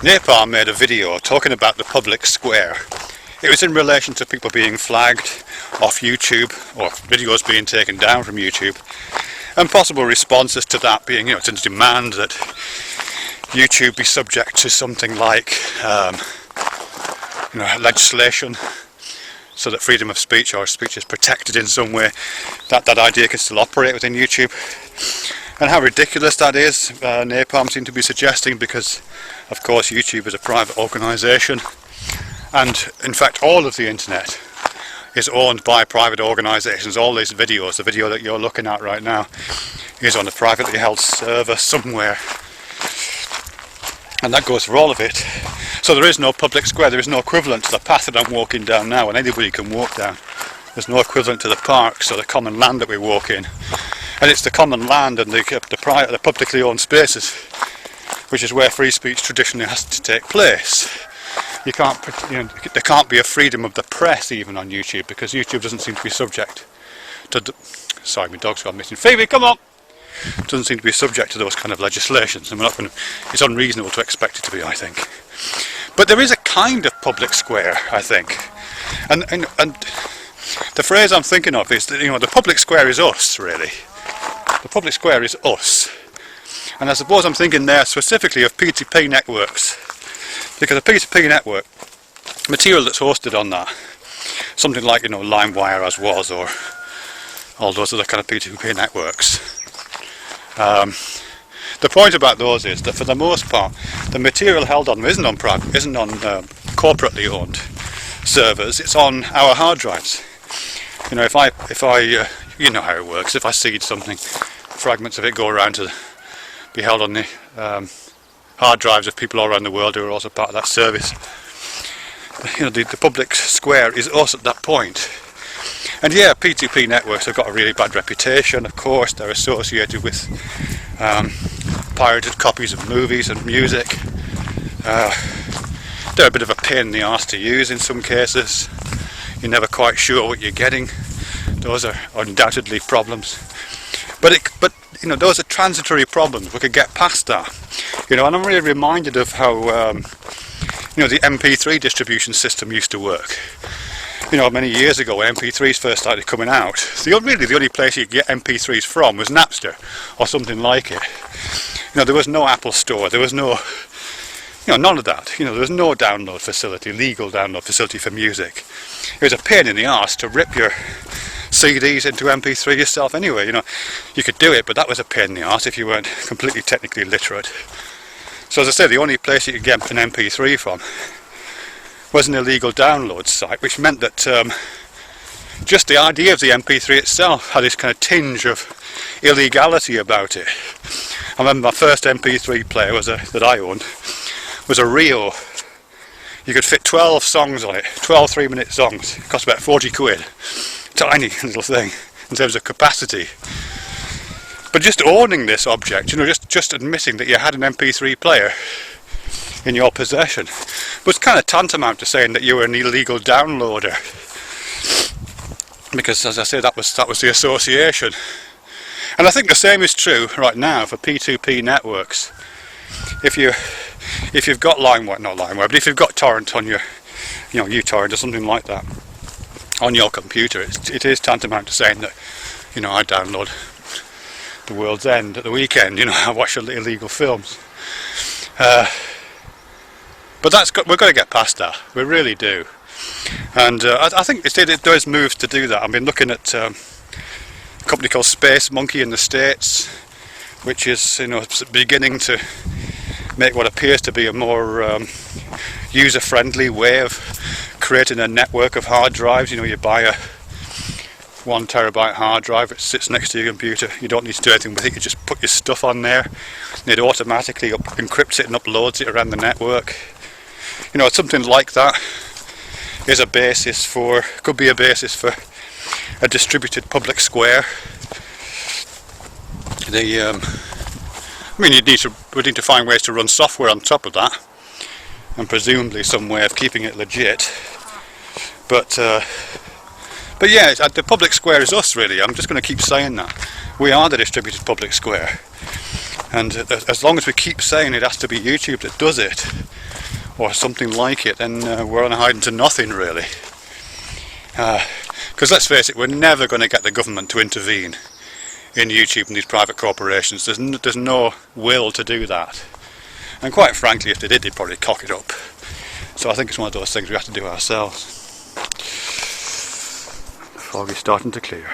Napalm made a video talking about the public square. It was in relation to people being flagged off YouTube, or videos being taken down from YouTube, and possible responses to that being, to demand that YouTube be subject to something like legislation, so that freedom of speech or speech is protected in some way. That idea can still operate within YouTube. And how ridiculous that is, Napalm seemed to be suggesting, because of course YouTube is a private organisation, and in fact all of the internet is owned by private organisations. All these videos, the video that you're looking at right now, is on a privately held server somewhere, and that goes for all of it. So there is no public square, there is no equivalent to the path that I'm walking down now, and anybody can walk down. There's no equivalent to the parks or the common land that we walk in. And it's the common land and the publicly owned spaces, which is where free speech traditionally has to take place. You can't, there can't be a freedom of the press even on YouTube, because YouTube doesn't seem to be subject to. Sorry, my dog's gone missing. Phoebe, come on! Doesn't seem to be subject to those kind of legislations, and it's unreasonable to expect it to be, I think. But there is a kind of public square, I think, and the phrase I'm thinking of is that the public square is us, really. The public square is us, and I suppose I'm thinking there specifically of P2P networks, because a P2P network, material that's hosted on that, something like LimeWire as was, or all those other kind of P2P networks. The point about those is that for the most part, the material held on them isn't on corporately owned servers. It's on our hard drives. If I you know how it works. If I seed something, fragments of it go around to be held on the hard drives of people all around the world who are also part of that service. The public square is us at that point. And yeah, P2P networks have got a really bad reputation, of course. They're associated with pirated copies of movies and music. They're a bit of a pain in the arse to use in some cases. You're never quite sure what you're getting. Those are undoubtedly problems. But those are transitory problems. We could get past that. And I'm really reminded of how the MP3 distribution system used to work. Many years ago when MP3s first started coming out, the only place you could get MP3s from was Napster or something like it. There was no Apple Store, there was no, none of that. There was no download facility, legal download facility for music. It was a pain in the arse to rip your CDs into MP3 yourself anyway. You could do it, but that was a pain in the arse if you weren't completely technically literate. So as I say, the only place you could get an MP3 from was an illegal download site, which meant that just the idea of the MP3 itself had this kind of tinge of illegality about it. I remember my first MP3 player that I owned was a Rio. You could fit 12 songs on it, 12 3-minute songs. It cost about 40 quid. Tiny little thing in terms of capacity. But just owning this object, just admitting that you had an MP3 player in your possession was kind of tantamount to saying that you were an illegal downloader, because as I say, that was the association. And I think the same is true right now for P2P networks. If you've got LimeWire, but if you've got torrent on your uTorrent or something like that on your computer, it is tantamount to saying that I download The World's End at the weekend. I watch illegal films. But we've got to get past that. We really do. And I think there is moves to do that. I've been looking at a company called SpaceMonkey in the States, which is beginning to make what appears to be a more user-friendly way of creating a network of hard drives. You buy a 1 terabyte hard drive, it sits next to your computer, you don't need to do anything with it, you just put your stuff on there and it automatically encrypts it and uploads it around the network. Something like that is could be a basis for a distributed public square. We need to find ways to run software on top of that, and presumably some way of keeping it legit. But yeah, the public square is us, really. I'm just going to keep saying that. We are the distributed public square. And as long as we keep saying it has to be YouTube that does it, or something like it, then we're on hiding to nothing really. Because let's face it, we're never going to get the government to intervene in YouTube and these private corporations. There's no will to do that. And quite frankly, if they did, they'd probably cock it up. So I think it's one of those things we have to do ourselves. Fog is starting to clear.